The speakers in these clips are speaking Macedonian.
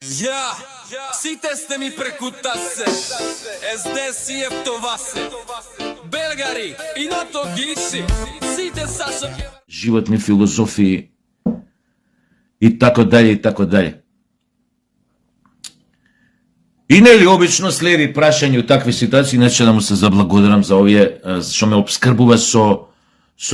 Ја, сите сте ми преку тасе, СДС и ефтова се, Белгари и нато гиши, сите саша... Животни филозофии и тако дале, и тако дале. И нели обично следи прашање у такви ситуации, иначе да му се заблагодарам за овие, што ме обскрбува со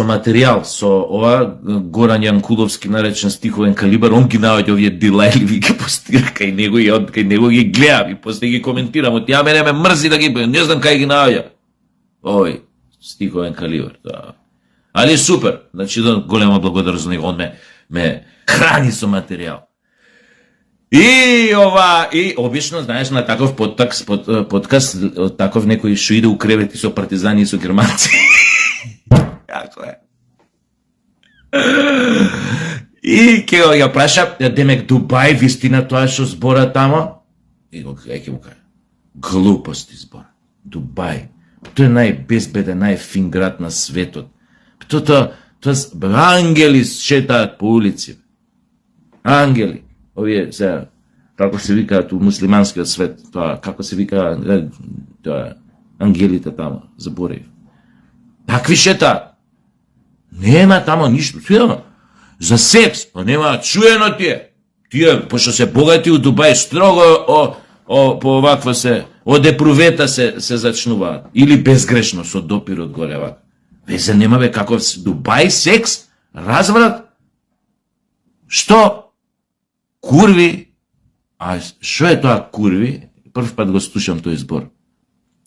материјал, со ова Горан Јанкуловски наречен стиховен калибар. Он ги наоѓа овие дилајливи, ги постира кај него и од кај него ги гледам и после ги коментирам. Од ја мене ме мрзи да ги, не знам кај ги наоѓа. Овој стиховен калибар, да. Али супер, значи голема благодарност за него, он ме храни со материјал. И ова, и обично, знаеш, на таков подкаст, таков некој што иде у кревети со партизани и со германци. Како е? И ке го ја праша, демек Дубај, вистина тоа што збора тамо? И го ќе му кажа, глупости збора. Дубај, тоа е најбезбеден, најфин град на светот. Тоа ангели шетаат по улици. Ангели. Овие се, како се викаат у муслиманскиот свет, тоа, како се вика, тоа, ангелите тамо, заборев. Такви шетаат. Нема тамо ништо, за секс, па нема чуено тие, пошто се богати у Дубај, строго по оваква се, од епрувета се зачнуваат, или безгрешно, со допир од горе вака. Везе нема бе каков Дубај, секс, разврат, што? Курви, а што е тоа курви? Прв пат го слушам тој збор.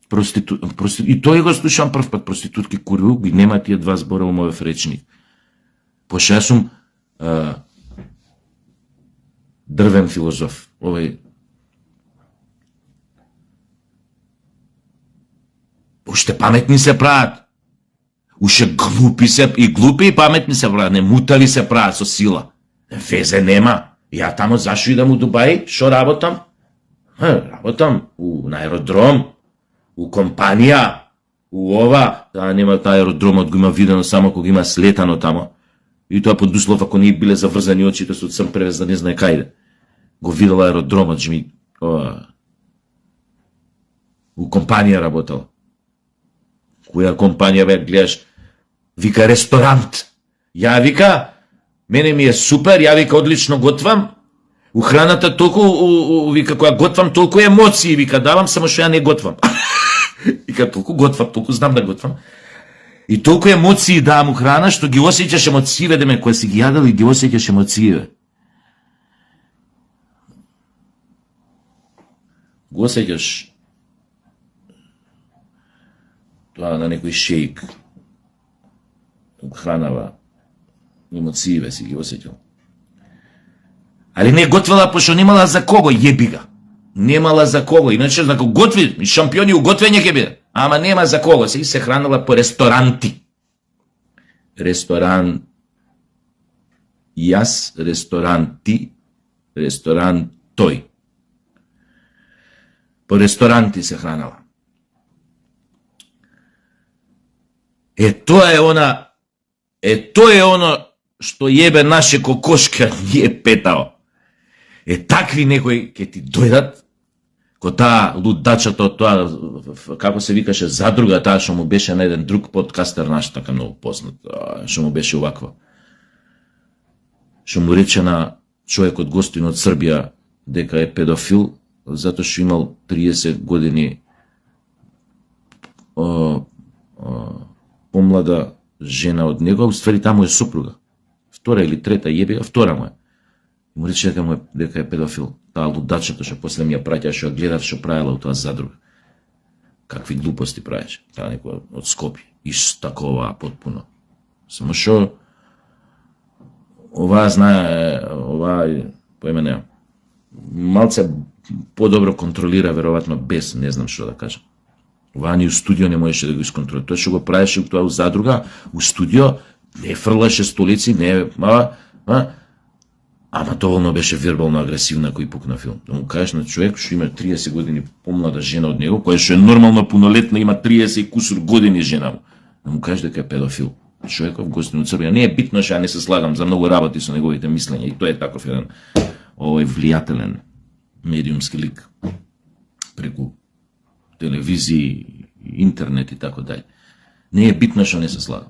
И тој го слушам прв пат, проститутки, курви, ги нема тие два збора во мојот речник. Пошто јас сум дрвен филозоф. Овој уште паметни се прават. Уште глупи и паметни се прават. Не мутави се прават со сила. Везе нема. Ја тамо зашо идам у Дубај, шо работам? Работам на аеродром, у компанија, у ова, нема таа аеродромот го има видено само кога има слетано тамо. И тоа под услов ако не биле заврзани очите со црн превез да не знае кајде. Го видела аеродромот, жми, у компанија работел. Која компанија бе, гледаш, вика ресторант. Ја вика, мене ми е супер, ја вика одлично готвам, у храната толку, вика која готвам, толку емоции, вика давам, само што ја не готвам. Вика толку готвам, толку знам да готвам. И толку емоции давам у храна, што ги осеќаш емоцииве, деме, која си ги јадал и ги осеќаш емоцииве. Го осеќаш тоа на некој шејк, хранава, емоцииве си ги осеќал. Али не готвела, пошто немала за кого, јеби ga. Немала за кого, иначе ако готви, шампиони у готвење ќе биде. Ама нема за кого, се хранила по ресторанти. Ресторан, јас, ресторанти, ресторан тој. По ресторанти се хранала. Тоа е оно што јебе наше кокошка ние петао. Такви некои ќе ти дојдат, ко таа лудачата од тоа, како се викаше, задруга, таа што му беше на еден друг подкастер наш, така многу познат, што му беше оваква. Што му рече на човекот гостин од Србија дека е педофил, затоа што имал 30 години помлада жена од него, а уствари таму е супруга. Втора или трета, јеби, втора му е. И му рече дека е педофил. Таа лудачата што после ми ја праќа, што ја гледав што правила у тоа задруга. Какви глупости правеше. Таа некоја од Скопје. Истакова потпуно. Само што ова знае, ова поимене малце подобро контролира веројатно без, не знам што да кажам. Ова ни у студио не можеше да го исконтролира. Тоа што го правеше тоа у задруга, у студио не фрлаше столици, не ама доволно беше вербално агресивна кој пукна филм. Да му кажеш на човек што има 30 години помлада жена од него, која што е нормално пунолетна, има 30 и кусур години жена му. Да му кажеш дека е педофил. Човеков гостин од Србија. Не е битно што ја не се слагам за многу работи со неговите мислења и тој е таков еден овој влијателен медиумски лик, преку телевизии, интернет и така дај. Не е битно што не се слагам.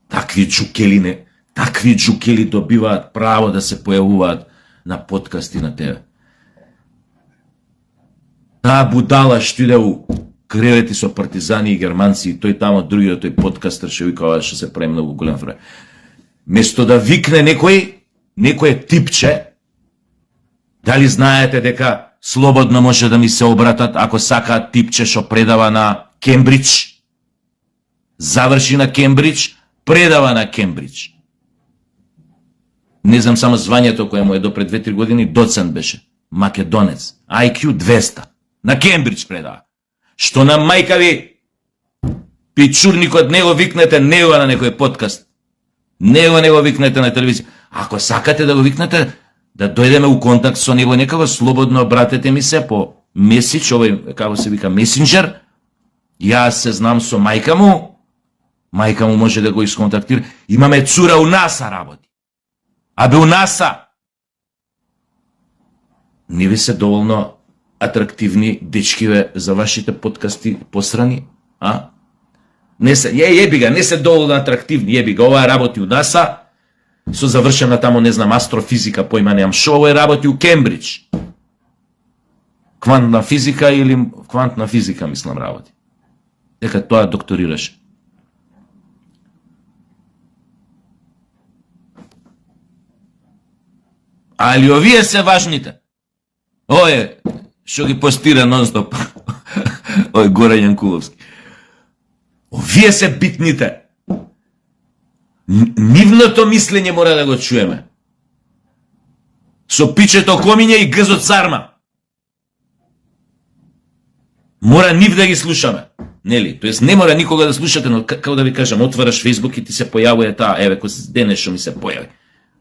Такви джукели добиваат право да се појавуваат на подкасти на тебе. Таа будала што иде у кревети со партизани и германци, и тој тамо другиот, тој подкастер што вика што се прави многу голем фрай. Место да викне некој типче, дали знаете дека слободно може да ми се обратат ако сакаат типче што предава на Кембридж, заврши на Кембридж, предава на Кембридж. Не знам само звањето кое му е до пред 2-3 години, доцент беше, македонец, IQ 200, на Кембридж предава. Што на мајка ви пичурникот не го викнете него на некој подкаст, него не го викнете на телевизија. Ако сакате да го викнете, да дојдеме у контакт со него, некако слободно обратете ми се по месидж, овој, како се вика, месенџер. Јас се знам со мајка му може да го исконтактира. Имаме цура у НАСА работи. Абе у НАСА не ви се доволно атрактивни дечкиве за вашите подкасти посрани, а? Не се, јебига, не се доволно атрактивни, јебига, ова работи у НАСА, со завршена тамо, не знам, астрофизика, појма немам шо, ова работи у Кембридж. Квантна физика или квантна физика, мислам, работи. Дека тоа докторираше. Али овие се важните. Ој, што ги постира нон-стоп. Ој, Горан Јанкуловски. Овие се битните. Нивното мислење мора да го чуеме. Со пичето комиње и гзот царма. Мора нив да ги слушаме. Нели? Тоест не мора никога да слушате, но како да ви кажам, отвараш Facebook и ти се појавува таа, еве, кој денес што ми се појави.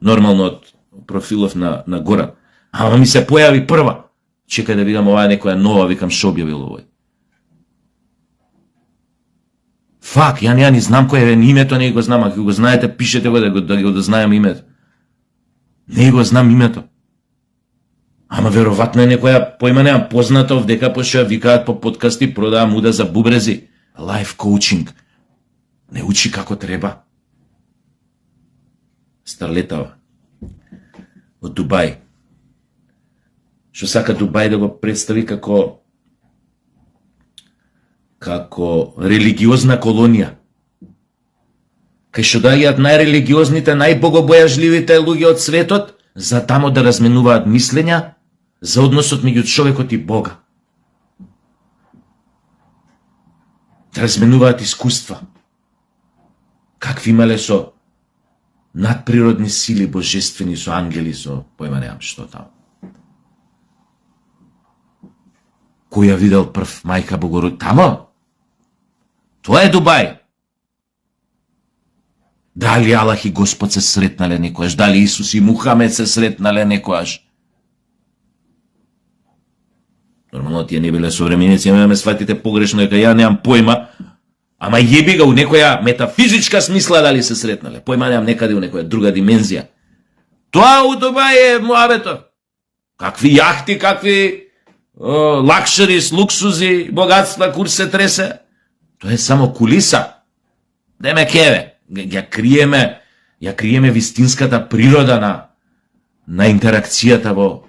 Нормално од профилов на Горан. Ама ми се појави прва. Чекај да видам оваа некоја нова, викам што објавил овој. Фак, ја не знам кој е името, не го знам, ако го знаете, пишете го да го знаем името. Не го знам името. Ама веројатно е некоја, појма немам, позната овдека, пошто ја викаат по подкасти, продава муда за бубрези. Лайф коучинг. Не учи како треба. Старлетава. Од Дубај. Што сака Дубај да го представи како религиозна колонија. Кај што доаѓаат најрелигиозните, најбогобојажливите луѓе од светот, за тамо да разменуваат мислења за односот меѓу човекот и Бога. Да разменуваат искуства. Какви имале со надприродни сили божествени, со ангели, со појма немам што тамо. Кој ја видел прв мајка Богород тамо? Тоа е Дубај. Дали Аллах и Господ се сретнале некојаш? Дали Исус и Мухамед се сретнале некојаш? Нормално тие не биле современици, ме сватите погрешно, дека ја немам појма, ама јеби ga у некоја метафизичка смисла дали се сретнале. Појма немам некаде у некоја друга димензија. Тоа у Дубај е муабето. Какви јахти, какви лакшерис, луксузи, богатства, курс се тресе. Тоа е само кулиса. Деме кеве. Ја криеме вистинската природа на интеракцијата во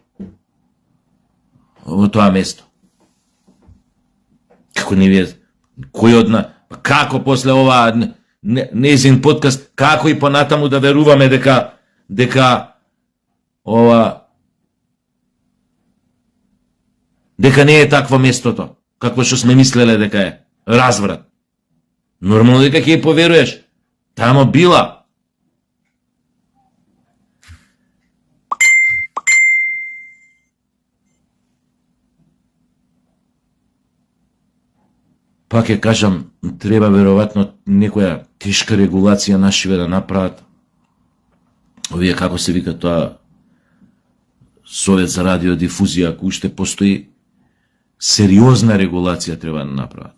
тоа место. Како не вие, кој одна, како после ова нејзин подкаст, како и понатаму да веруваме дека не е такво местото, какво што сме мислеле дека е разврат. Нормално дека ќе поверуваш. Тамо била. Пак ќе кажам, треба веројатно некоја тешка регулација нашиве да направат. Овие како се вика тоа Совет за радиодифузија, ако уште постои, сериозна регулација треба да направат.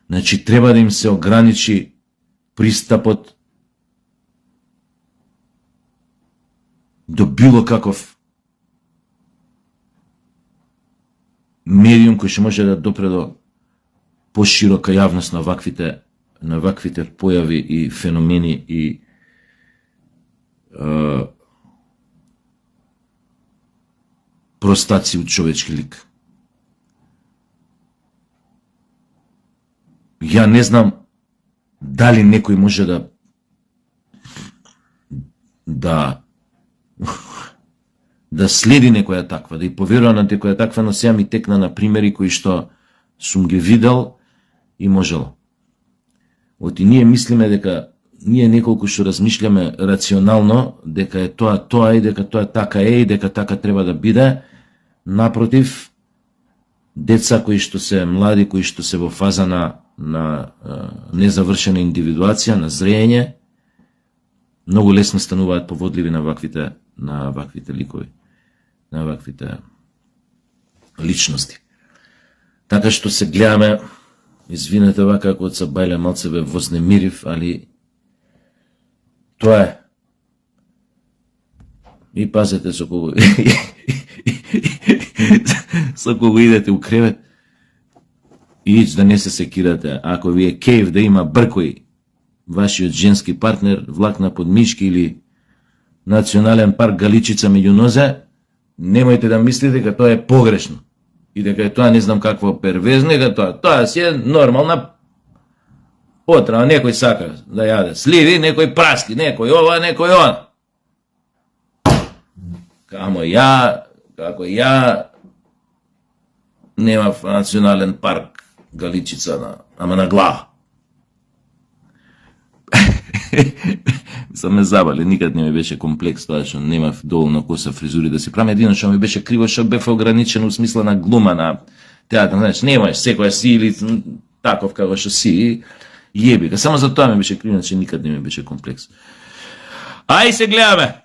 Значи, треба да им се ограничи пристапот до било каков медиум кој што може да допре до поширока јавност на ваквите појави и феномени и простаци од човечки лик. Ја не знам дали некој може да следи некоја таква, да и поверува на некоја таква, но сега ми текна на примери кои што сум ги видел и можело. Оти ние мислиме дека ние неколку што размишљаме рационално дека е тоа и дека тоа така е и дека така треба да биде. Напротив, деца кои што се млади, кои што се во фаза на незавршена индивидуација, на зрење, многу лесно стануваат поводливи на ваквите ликови, на ваквите личности. Така што се гледаме, извинете вака ако од Сабајле малце ве вознемирив, али тоа е. И пазете со кого со кого идете у кревет, и да не се секирате. Ако ви е кејф да има бркој вашиот женски партнер влакна под мишки или Национален парк Галичица меѓу нозе, немојте да мислите дека тоа е погрешно и дека е тоа не знам какво перверзно, дека тоа си е нормална потреба. Некој сака да јаде сливи, некој праски, некој ова, некој она. Како ја немав Национален парк Галичица ама на глава. Сам ме забали, никад не ми беше комплекс тоа што немав доволно коса фризури да си правам. Едино што ми беше криво што бев ограничен у смисла на глума, на театар, знаеш, немаш секоја си или таков како што си, јеби га. Само за тоа ми беше криво, че никад не ми беше комплекс. Ај се гледаме.